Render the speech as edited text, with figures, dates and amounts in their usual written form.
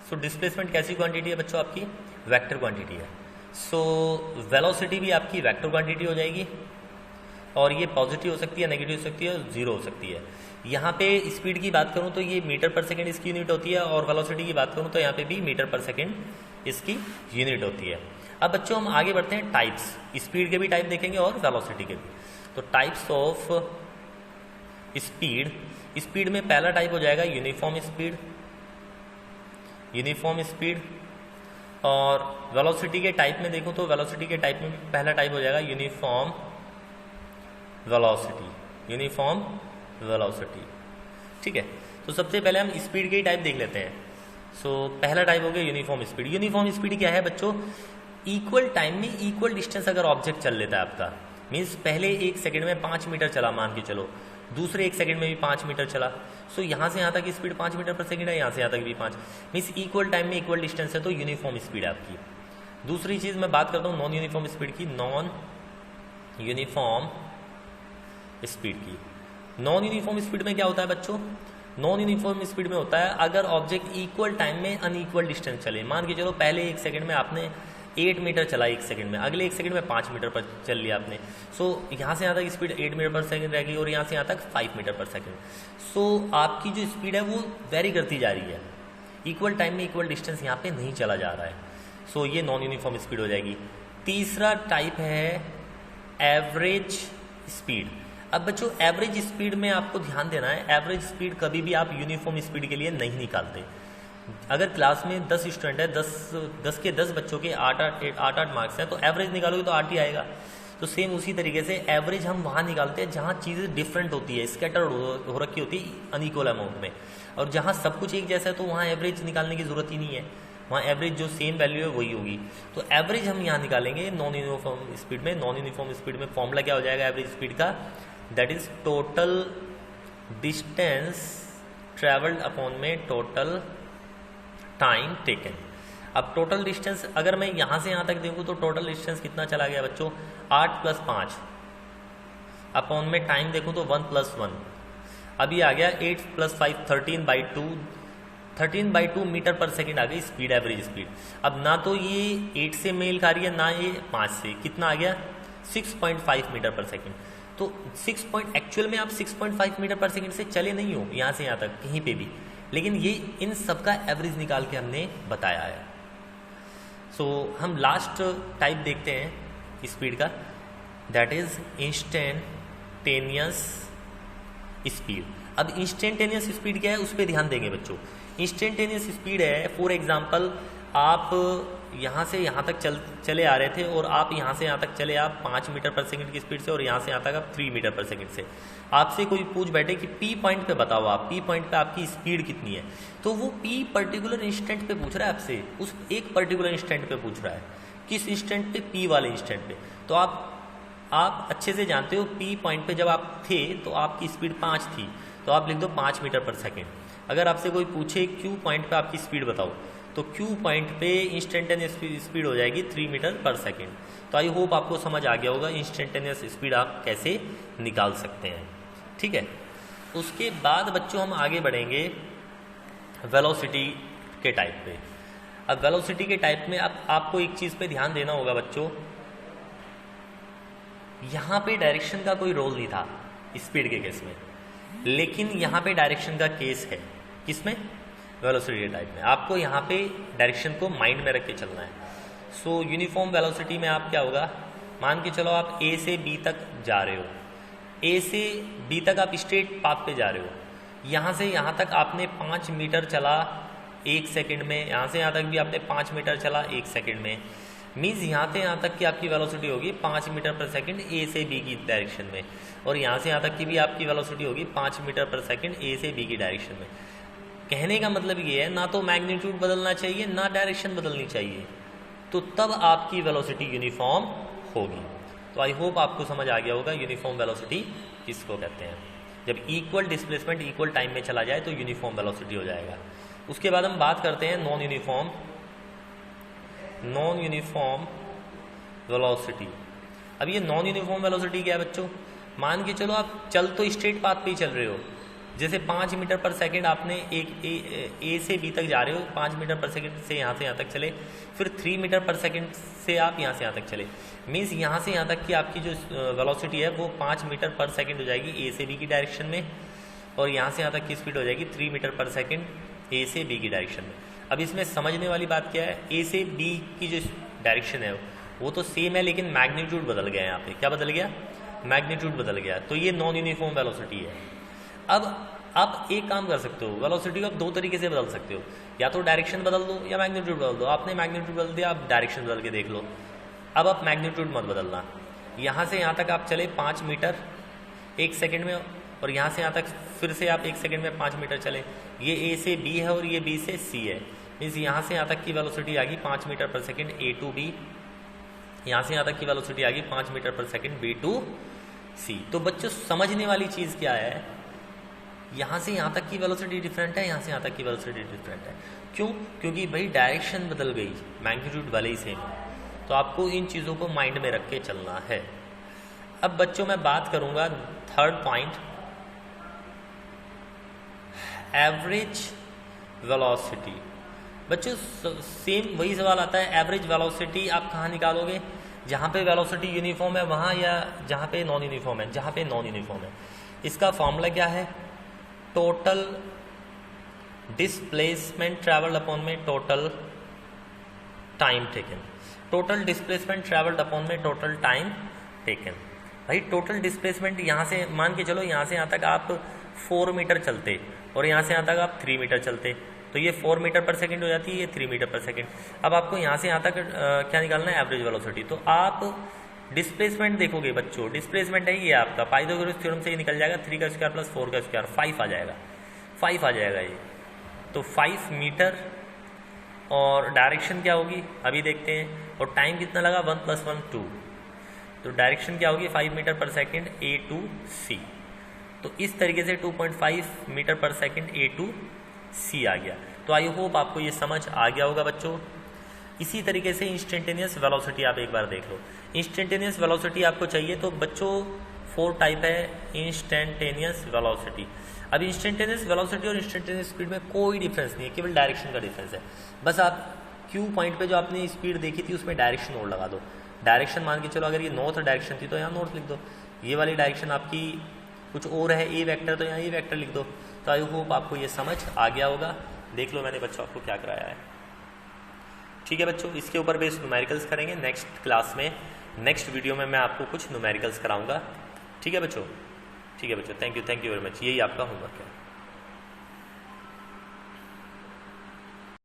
So displacement कैसी quantity है बच्चों? आपकी वेक्टर क्वांटिटी है। सो वेलोसिटी भी आपकी वेक्टर क्वांटिटी हो जाएगी, और ये पॉजिटिव हो सकती है, नेगेटिव हो सकती है, जीरो हो सकती है। यहाँ पे स्पीड की बात करूँ तो ये मीटर पर सेकेंड इसकी यूनिट होती है, और वेलोसिटी की बात करूँ तो यहाँ पे भी मीटर पर सेकेंड इसकी यूनिट होती है। अब बच्चों हम आगे बढ़ते हैं टाइप्स, स्पीड के भी टाइप देखेंगे और वेलोसिटी के भी। तो टाइप्स ऑफ स्पीड, स्पीड में पहला टाइप हो जाएगा यूनिफॉर्म स्पीड, यूनिफॉर्म स्पीड। और वेलोसिटी के टाइप में देखूं तो वेलोसिटी के टाइप में पहला टाइप हो जाएगा यूनिफॉर्म वेलोसिटी, यूनिफॉर्म वेलोसिटी। ठीक है, तो सबसे पहले हम स्पीड के ही टाइप देख लेते हैं। सो पहला टाइप हो गया यूनिफॉर्म स्पीड। यूनिफॉर्म स्पीड क्या है बच्चों? इक्वल टाइम में इक्वल डिस्टेंस अगर ऑब्जेक्ट चल लेता है आपका, मीन्स पहले 1 सेकंड में 5 मीटर चला मान के चलो, दूसरे 1 सेकंड में भी 5 मीटर चला, सो यहाँ से यहाँ तक की स्पीड 5 मीटर पर सेकंड है, यहाँ से यहाँ तक भी 5, मीन्स इक्वल टाइम में इक्वल डिस्टेंस है, तो यूनिफॉर्म स्पीड है आपकी। दूसरी चीज़ मैं बात करता हूँ नॉन यूनिफॉर्म स्पीड की, नॉन यूनिफॉर्म स्पीड की। नॉन यूनिफॉर्म स्पीड में क्या होता है बच्चों? नॉन यूनिफॉर्म स्पीड में होता है अगर ऑब्जेक्ट इक्वल टाइम में अनइक्वल डिस्टेंस चले। मान के चलो पहले 1 सेकंड में आपने 8 मीटर चला 1 सेकंड में, अगले 1 सेकंड में 5 मीटर पर चल लिया आपने। सो यहाँ से यहाँ तक स्पीड 8 मीटर पर सेकंड रहेगी, और यहाँ से यहाँ तक 5 मीटर पर सेकंड। सो आपकी जो स्पीड है वो वेरी करती जा रही है, इक्वल टाइम में इक्वल डिस्टेंस यहाँ पे नहीं चला जा रहा है। सो ये नॉन यूनिफॉर्म स्पीड हो जाएगी। तीसरा टाइप है एवरेज स्पीड। अब बच्चों एवरेज स्पीड में आपको ध्यान देना है, एवरेज स्पीड कभी भी आप यूनिफॉर्म स्पीड के लिए नहीं निकालते। अगर क्लास में 10 स्टूडेंट है, 10 के 10 बच्चों के 8 मार्क्स हैं, तो एवरेज निकालोगे तो 8 ही आएगा। तो सेम उसी तरीके से एवरेज हम वहाँ निकालते हैं जहाँ चीज़ें डिफरेंट होती है, स्कैटर हो रखी होती है अनइक्वल अमाउंट में, और जहाँ सब कुछ एक जैसा है तो वहाँ एवरेज निकालने की जरूरत ही नहीं है, वहाँ एवरेज जो सेम वैल्यू है वही होगी। तो एवरेज हम यहाँ निकालेंगे नॉन यूनिफॉर्म स्पीड में। नॉन यूनिफॉर्म स्पीड में फॉर्मूला क्या हो जाएगा एवरेज स्पीड का? That is total distance travelled upon में टोटल टाइम टेकन। अब टोटल डिस्टेंस अगर मैं यहाँ से यहाँ तक देखूँ तो टोटल डिस्टेंस कितना चला गया बच्चों? 8 + 5 अपॉन में टाइम देखूँ तो 1 + 1, अभी आ गया 8 + 5 13/2, 13/2 मीटर पर सेकेंड आ गई स्पीड, एवरेज स्पीड। अब ना तो ये 8 से मेल खा रही है ना ये 5 से, कितना आ गया? 6.5 मीटर पर सेकेंड। तो एक्चुअल में आप 6.5 मीटर पर सेकेंड से चले नहीं हो यहाँ से यहाँ तक कहीं पे भी, लेकिन ये इन सब का एवरेज निकाल के हमने बताया है। सो हम लास्ट टाइप देखते हैं स्पीड का, दैट इज इंस्टेंटेनियस स्पीड। अब इंस्टेंटेनियस स्पीड क्या है उस पर ध्यान देंगे बच्चों। इंस्टेंटेनियस स्पीड है, फॉर एग्जांपल आप यहाँ से यहाँ तक चले आ रहे थे, और आप यहाँ से यहाँ तक चले आप 5 मीटर पर सेकंड की स्पीड से, और यहाँ से यहाँ तक आप 3 मीटर पर सेकंड से। आपसे कोई पूछ बैठे कि पी पॉइंट पे बताओ, आप पी पॉइंट पे आपकी स्पीड कितनी है, तो वो पी पर्टिकुलर इंस्टेंट पे पूछ रहा है आपसे, उस एक पर्टिकुलर इंस्टेंट पे पूछ रहा है, किस इंस्टेंट पे? पी वाले इंस्टेंट पे। तो आप अच्छे से जानते हो पी पॉइंट पे जब आप थे तो आपकी स्पीड 5 थी, तो आप लिख दो 5 मीटर पर सेकेंड। अगर आपसे कोई पूछे क्यू पॉइंट पे आपकी स्पीड बताओ, तो क्यू पॉइंट पे इंस्टेंटेनियस स्पीड हो जाएगी 3 मीटर पर सेकेंड। तो आई होप आपको समझ आ गया होगा इंस्टेंटेनियस स्पीड आप कैसे निकाल सकते हैं। ठीक है, उसके बाद बच्चों हम आगे बढ़ेंगे वेलोसिटी के टाइप पे। अब वेलोसिटी के टाइप में अब आपको एक चीज़ पे ध्यान देना होगा बच्चों, यहाँ पे डायरेक्शन का कोई रोल नहीं था स्पीड के केस में, लेकिन यहाँ पे डायरेक्शन का केस है। किसमें? वेलोसिटी के टाइप में। आपको यहाँ पे डायरेक्शन को माइंड में रख के चलना है। सो यूनिफॉर्म वेलोसिटी में आप क्या होगा, मान के चलो आप ए से बी तक जा रहे हो, ए से बी तक आप स्ट्रेट पाथ पे जा रहे हो, यहाँ से यहाँ तक आपने 5 मीटर चला 1 सेकंड में, यहाँ से यहाँ तक भी आपने 5 मीटर चला 1 सेकंड में, मीन्स यहाँ से यहाँ तक की आपकी वेलोसिटी होगी 5 मीटर पर सेकंड ए से बी की डायरेक्शन में, और यहाँ से यहाँ तक की भी आपकी वेलोसिटी होगी 5 मीटर पर सेकंड ए से बी की डायरेक्शन में। कहने का मतलब ये है ना तो मैग्नीट्यूड बदलना चाहिए ना डायरेक्शन बदलनी चाहिए, तो तब आपकी वेलोसिटी यूनिफॉर्म होगी। तो आई होप आपको समझ आ गया होगा यूनिफॉर्म वेलोसिटी किसको कहते हैं। जब इक्वल डिस्प्लेसमेंट इक्वल टाइम में चला जाए तो यूनिफॉर्म वेलोसिटी हो जाएगा। उसके बाद हम बात करते हैं नॉन यूनिफॉर्म वेलोसिटी। अब ये नॉन यूनिफॉर्म वेलोसिटी क्या है बच्चों? मान के चलो आप चल तो स्ट्रेट पाथ पे ही चल रहे हो, जैसे 5 मीटर पर सेकंड आपने एक ए से बी तक जा रहे हो, 5 मीटर पर सेकंड से यहाँ से यहाँ तक चले, फिर 3 मीटर पर सेकंड से आप यहाँ से यहाँ तक चले, मीन्स यहाँ से यहाँ तक की आपकी जो वेलोसिटी है वो 5 मीटर पर सेकंड हो जाएगी ए से बी की डायरेक्शन में, और यहाँ से यहाँ तक की स्पीड हो जाएगी 3 मीटर पर सेकंड ए से बी की डायरेक्शन में। अब इसमें समझने वाली बात क्या है, ए से बी की जो डायरेक्शन है वो तो सेम है, लेकिन मैग्नीट्यूड बदल गया है। यहाँ पे क्या बदल गया, मैग्नीट्यूड बदल गया, तो ये नॉन यूनिफॉर्म वेलोसिटी है। अब आप एक काम कर सकते हो, वेलोसिटी को आप दो तरीके से बदल सकते हो, या तो डायरेक्शन बदल दो या मैग्नीट्यूड बदल दो। आपने मैग्नीट्यूड बदल दिया, आप डायरेक्शन बदल के देख लो। अब आप मैग्नीट्यूड मत बदलना, यहाँ से यहाँ तक आप चले 5 मीटर 1 सेकेंड में, और यहाँ से यहाँ तक फिर से आप 1 सेकेंड में 5 मीटर चले। ये ए से बी है और ये बी से सी है, मीन्स यहाँ से यहाँ तक की वेलोसिटी आ गई 5 मीटर पर सेकेंड ए टू बी, यहाँ से यहाँ तक की वेलोसिटी आ गई 5 मीटर पर सेकेंड बी टू सी। तो बच्चों समझने वाली चीज़ क्या है, यहाँ से यहाँ तक की वेलोसिटी डिफरेंट है, यहाँ से यहाँ तक की वेलोसिटी डिफरेंट है। क्यों? क्योंकि भाई डायरेक्शन बदल गई, मैग्नीट्यूड भले ही सेम। तो आपको इन चीज़ों को माइंड में रख के चलना है। अब बच्चों मैं बात करूँगा थर्ड पॉइंट, एवरेज वेलोसिटी। बच्चों सेम वही सवाल आता है, एवरेज वेलोसिटी आप कहाँ निकालोगे, जहाँ पे वेलोसिटी यूनिफॉर्म है वहाँ, या जहाँ पे नॉन यूनिफॉर्म है। जहाँ पे नॉन यूनिफॉर्म है इसका फॉर्मूला क्या है, टोटल डिस्प्लेसमेंट ट्रैवल्ड अपॉन में total time taken. Total displacement travelled upon में टोटल टाइम टेकन। भाई टोटल डिस्प्लेसमेंट यहाँ से मान के चलो, यहाँ से यहाँ तक आप 4 मीटर चलते और यहाँ से यहाँ तक आप 3 मीटर चलते, तो ये 4 मीटर पर सेकंड हो जाती है, ये 3 मीटर पर सेकंड। अब आपको यहाँ से यहाँ तक क्या निकालना है, एवरेज वेलोसिटी। तो आप डिस्प्लेसमेंट देखोगे बच्चों, डिस्प्लेसमेंट है ये आपका पाइथागोरस थ्योरम से ये निकल जाएगा, 3 का स्क्वायर प्लस 4 का स्क्वायर 5 आ जाएगा, 5 आ जाएगा ये। तो 5 मीटर, और डायरेक्शन क्या होगी अभी देखते हैं, और टाइम कितना लगा 1 + 1 2, तो डायरेक्शन क्या होगी 5 मीटर पर सेकेंड ए टू सी। तो इस तरीके से 2.5 मीटर पर सेकेंड ए टू सी आ गया। तो आई होप आपको ये समझ आ गया होगा बच्चों। इसी तरीके से इंस्टेंटेनियस वेलोसिटी आप एक बार देख लो। इंस्टेंटेनियस वेलोसिटी आपको चाहिए तो बच्चों 4 टाइप है इंस्टेंटेनियस वेलोसिटी। अब इंस्टेंटेनियस वेलोसिटी और इंस्टेंटेनियस स्पीड में कोई डिफरेंस नहीं है, केवल डायरेक्शन का डिफरेंस है। बस आप क्यू पॉइंट पे जो आपने स्पीड देखी थी उसमें डायरेक्शन और लगा दो। डायरेक्शन मान के चलो, अगर ये नॉर्थ डायरेक्शन थी तो यहाँ नॉर्थ लिख दो, ये वाली डायरेक्शन आपकी कुछ और है ए वेक्टर, तो यहाँ ए वेक्टर लिख दो। तो आई होप आपको ये समझ आ गया होगा। देख लो मैंने बच्चों आपको क्या कराया है। ठीक है बच्चों, इसके ऊपर बेस्ड न्यूमेरिकल्स करेंगे नेक्स्ट क्लास में, नेक्स्ट वीडियो में मैं आपको कुछ न्यूमेरिकल्स कराऊंगा। ठीक है बच्चों, ठीक है बच्चों, थैंक यू वेरी मच। यही आपका होमवर्क है।